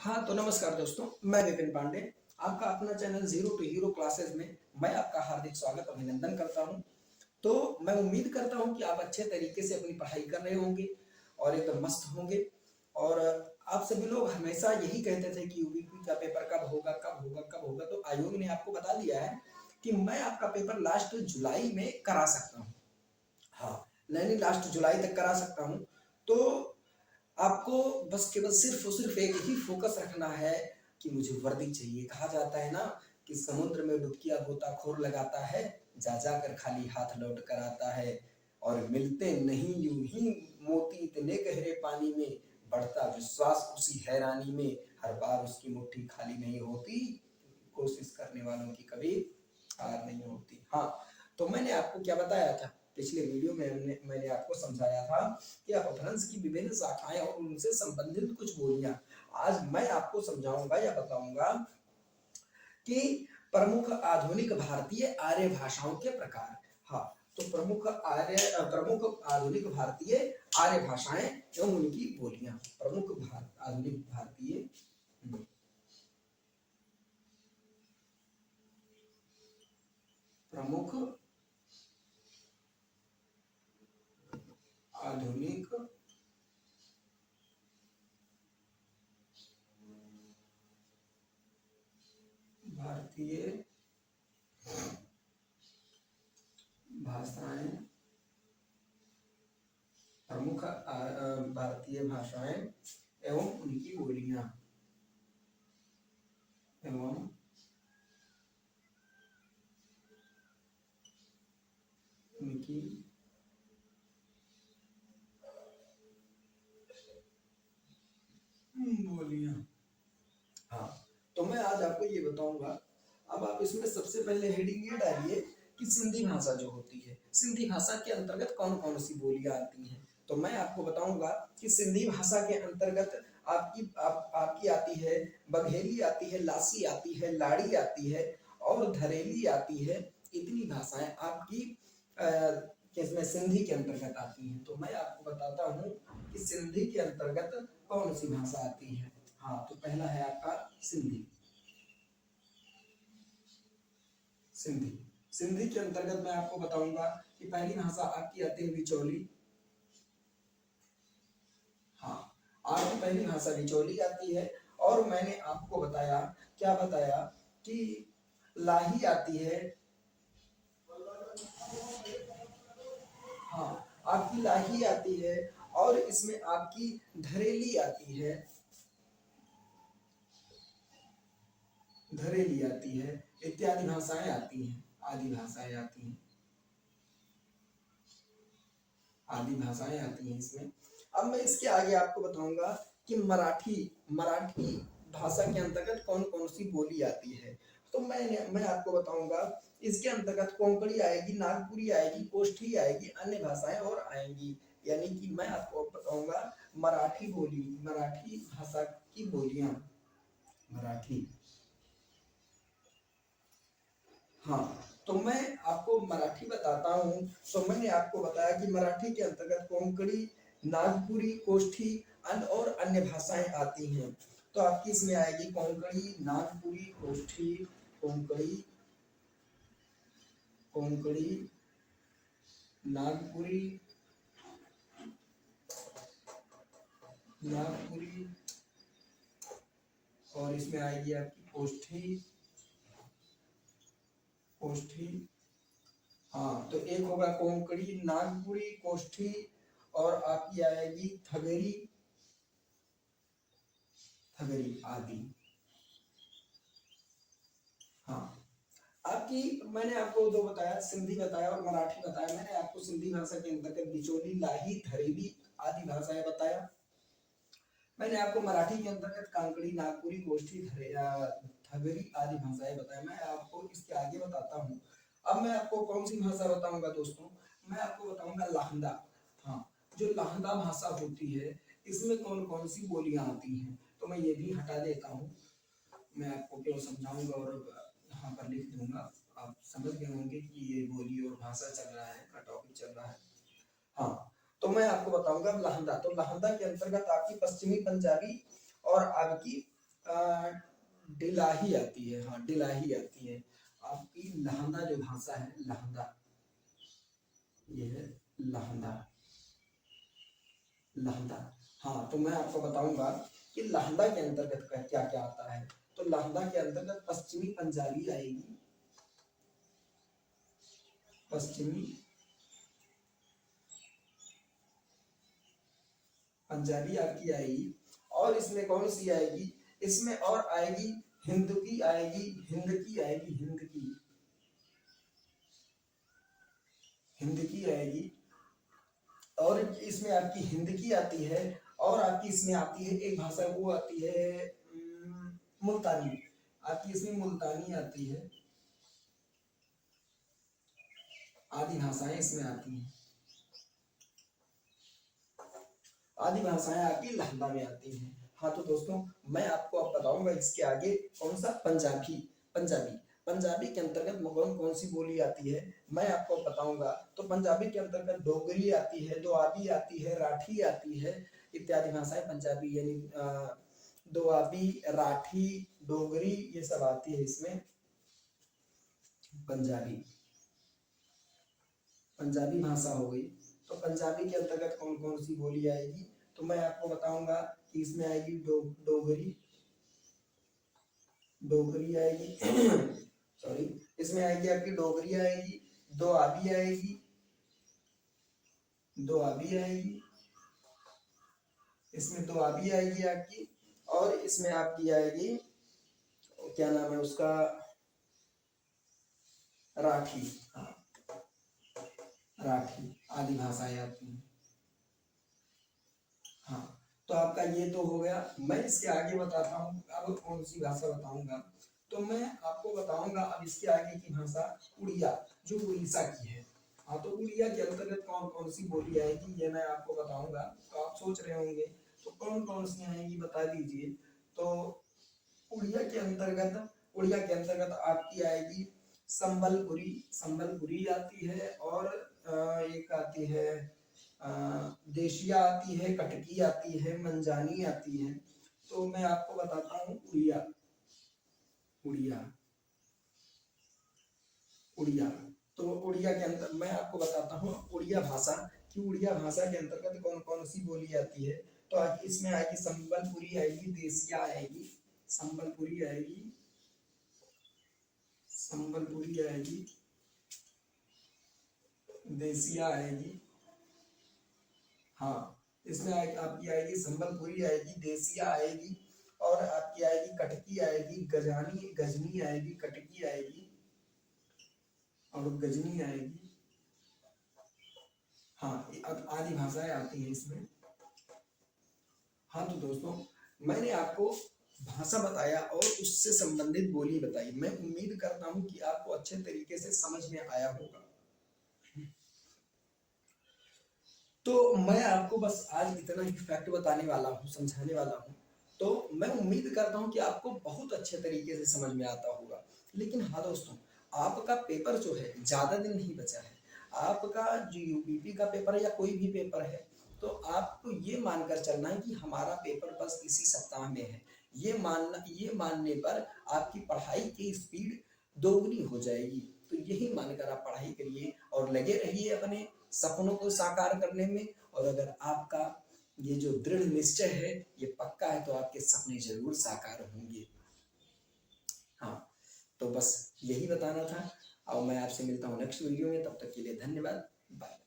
हाँ तो नमस्कार दोस्तों, मैं विपिन पांडे आपका अपना channel zero to hero classes में मैं आपका हार्दिक स्वागत अभिनंदन करता हूं। तो मैं उम्मीद करता हूं कि आप अच्छे तरीके से अपनी पढ़ाई कर रहे होंगे और एकदम मस्त होंगे। और आप सभी लोग हमेशा यही कहते थे कि यूपीपी का पेपर कब होगा कब होगा कब होगा, तो आयोग ने आपको बता दिया है कि मैं आपका पेपर लास्ट जुलाई में करा सकता हूँ। हाँ, नहीं लास्ट जुलाई तक करा सकता हूँ। तो आपको बस केवल सिर्फ और सिर्फ एक ही फोकस रखना है कि मुझे वर्दी चाहिए। कहा जाता है ना कि समुद्र में डुबकियां गोताखोर लगाता है, जा जाकर खाली हाथ लौट कर आता है। और मिलते नहीं यूं ही मोती इतने गहरे पानी में, बढ़ता विश्वास उसी हैरानी में, हर बार उसकी मुट्ठी खाली नहीं होती, कोशिश करने वालों की कभी हार नहीं होती। हाँ, तो मैंने आपको क्या बताया था पिछले वीडियो में, मैंने आपको समझाया था कि अपभ्रंश की विभिन्न शाखाएं और उनसे संबंधित कुछ बोलियां। आज मैं आपको समझाऊंगा या बताऊंगा कि प्रमुख आधुनिक भारतीय आर्य भाषाओं के प्रकार। हाँ, तो प्रमुख आधुनिक भारतीय आर्य भाषाएं एवं उनकी बोलियां। आधुनिक भारतीय प्रमुख आधुनिक भारतीय भाषाएं, प्रमुख भारतीय भाषाएं एवं उनकी बोलियां एवं उनकी बोलियां। हाँ, तो मैं आज आपको ये बताऊंगा। अब आप इसमें सबसे पहले हेडिंग ये डालिए कि सिंधी भाषा जो होती है, सिंधी भाषा के अंतर्गत कौन कौन सी बोलियां आती हैं। तो मैं आपको बताऊंगा कि सिंधी भाषा के अंतर्गत आपकी आती है बघेली, आती है लासी, आती है लाड़ी, आती है और धरेली आती है। इतनी भाषाएं आपकी किसमें सिंधी के अंतर्गत आती हैं। तो मैं आपको बताता हूँ कि सिंधी के अंतर्गत कौन सी भाषा आती है। हाँ, तो पहला है आपका सिंधी। सिंधी सिंधी के अंतर्गत मैं आपको बताऊंगा कि पहली भाषा आपकी आती है बिचौली। हाँ, आपकी पहली भाषा बिचौली आती है। और मैंने आपको बताया, क्या बताया कि लाही आती है। हाँ, आपकी लाही आती है और इसमें आपकी धरेली आती है, धरेली आती है, इत्यादि भाषाएं आती हैं, आदि भाषाएं आती हैं, आदि भाषाएं आती हैं इसमें। अब मैं इसके आगे आपको बताऊंगा कि मराठी मराठी भाषा के अंतर्गत कौन कौन सी बोली आती है। तो मैं आपको बताऊंगा, इसके अंतर्गत कोंकणी आएगी, नागपुरी आएगी, कोष्ठी आएगी, अन्य भाषाएं और आएंगी। यानी कि मैं आपको बताऊंगा मराठी भाषा की बोलियां, मराठी। हाँ, तो मैं आपको मराठी बताता हूँ। तो मैंने आपको बताया कि मराठी के अंतर्गत कोंकणी, नागपुरी, कोष्ठी और अन्य भाषाएं आती हैं। तो आपकी इसमें आएगी कोंकणी, नागपुरी, कोष्ठी, कोंकणी, कोंकणी, नागपुरी, नागपुरी और इसमें आएगी आपकी कोष्ठी, कोष्ठी। हाँ, तो एक होगा कोंकणी, नागपुरी, कोष्ठी और आपकी आएगी थगरी, थगरी आदि। हाँ, आपकी मैंने आपको दो बताया, सिंधी बताया और मराठी बताया। मैंने आपको सिंधी भाषा के अंतर्गत बिचौली, लाही, धरेली आदि भाषाएं बताया। मैंने आपको मराठी के अंतर्गत कांकड़ी, नागपुरी, गोष्ठी, थगरी आदि भाषाएं बताया। मैं आपको इसके आगे बताता हूँ। अब मैं आपको कौन सी भाषा बताऊंगा दोस्तों, मैं आपको बताऊंगा लाहंदा। हाँ, जो लाहंदा भाषा होती है इसमें कौन कौन सी बोलियां आती हैं। तो मैं ये भी हटा देता हूँ, मैं आपको क्यों समझाऊंगा और यहाँ पर लिख दूंगा। आप समझ गए होंगे कि ये बोली और भाषा चल रहा है, का टॉपिक चल रहा है। हाँ, तो मैं आपको बताऊंगा लहंदा। तो लहंदा के अंतर्गत आपकी पश्चिमी पंजाबी और आपकी डिलाही आती है, हाँ डिलाही आती है। आपकी लहंदा जो भाषा है, लहंदा, ये है लहंदा, लहंदा। हाँ तो मैं आपको बताऊंगा कि लहंदा के अंतर्गत क्या क्या आता है। तो लहंदा के अंतर्गत पश्चिमी पंजाबी आएगी, पश्चिमी पंजाबी आपकी आएगी। और इसमें कौन सी आएगी, इसमें और आएगी हिंद की आएगी, हिंद की आएगी, हिंद की, हिंद की आएगी। और इसमें आपकी हिंद की आती है। और आपकी इसमें आती है एक भाषा, वो आती है मुल्तानी, आपकी इसमें मुल्तानी आती है। आदि भाषाएं इसमें आती हैं, आदि भाषाएं आपकी लहंदा में आती हैं। हाँ तो दोस्तों मैं आपको अब बताऊंगा इसके आगे कौन सा, पंजाबी। पंजाबी, पंजाबी के अंतर्गत कौन कौन सी बोली आती है मैं आपको बताऊंगा। तो पंजाबी के अंतर्गत डोगरी आती है, दोआबी आती है, राठी आती है, इत्यादि भाषाएं पंजाबी यानी दोआबी, राठी, डोगरी, ये सब आती है इसमें पंजाबी, पंजाबी भाषा हो गई। तो पंजाबी के अंतर्गत कौन कौन सी बोली आएगी, तो मैं आपको बताऊंगा कि इसमें आएगी डोगरी, डोगरी आएगी सॉरी, इसमें आएगी आपकी डोगरी आएगी, दोआबी आएगी, दोआबी आएगी, इसमें दोआबी आएगी आपकी। और इसमें आपकी आएगी क्या नाम है उसका, राठी, हाँ राठी, आदि भाषाएं आती हैं। हाँ तो आपका ये तो हो गया। मैं इसके आगे बताता हूँ अब कौन सी भाषा बताऊंगा। तो मैं आपको बताऊंगा अब इसके आगे की भाषा उड़िया, जो उड़ीसा की है। हाँ तो उड़िया के अंतर्गत कौन कौन सी बोली आएगी ये मैं आपको बताऊंगा। तो आप सोच रहे होंगे तो कौन कौन सी आएगी बता दीजिए। तो उड़िया के अंतर्गत, उड़िया के अंतर्गत आपकी आएगी संबलपुरी, संबलपुरी आती है। और एक आती है देशिया आती है, कटकी आती है, मंजानी आती है। तो मैं आपको बताता हूँ उड़िया, उड़िया, उड़िया। तो उड़िया के अंदर मैं आपको बताता हूँ उड़िया भाषा कि उड़िया भाषा के अंतर्गत कौन कौन सी बोली आती है। तो आज इसमें आएगी संबलपुरी आएगी, देसिया आएगी, संबलपुरी आएगी, संबलपुरी आएगी, देसिया आएगी। हाँ इसमें आपकी आएगी संबलपुरी आएगी, देसिया आएगी, और आपकी आएगी कटकी आएगी, गजानी, गजनी आएगी, कटकी आएगी और गजनी आएगी। हाँ अब आदि भाषाएं आती हैं इसमें। हाँ तो दोस्तों मैंने आपको भाषा बताया और उससे संबंधित बोली बताई। मैं उम्मीद करता हूँ कि आपको अच्छे तरीके से समझ में आया होगा। तो मैं आपको बस आज इतना ही फैक्ट बताने वाला हूँ, समझाने वाला हूँ। तो मैं उम्मीद करता हूँ कि आपको बहुत अच्छे तरीके से समझ में आता होगा। लेकिन हाँ दोस्तों आपका पेपर जो है ज़्यादा दिन नहीं बचा है। आपका जो यूपीपी का पेपर है या कोई भी पेपर है, तो आपको ये मानकर चलना है कि हमारा पेपर बस इसी सप्ताह में है। ये मानने पर आपकी पढ़ाई की स्पीड दोगुनी हो जाएगी। तो यही मानकर आप पढ़ाई करिए और लगे रहिए अपने सपनों को साकार करने में। और अगर आपका ये जो दृढ़ निश्चय है ये पक्का है तो आपके सपने जरूर साकार होंगे। हाँ तो बस यही बताना था। और मैं आपसे मिलता हूँ नेक्स्ट वीडियो में, तब तक के लिए धन्यवाद, बाय।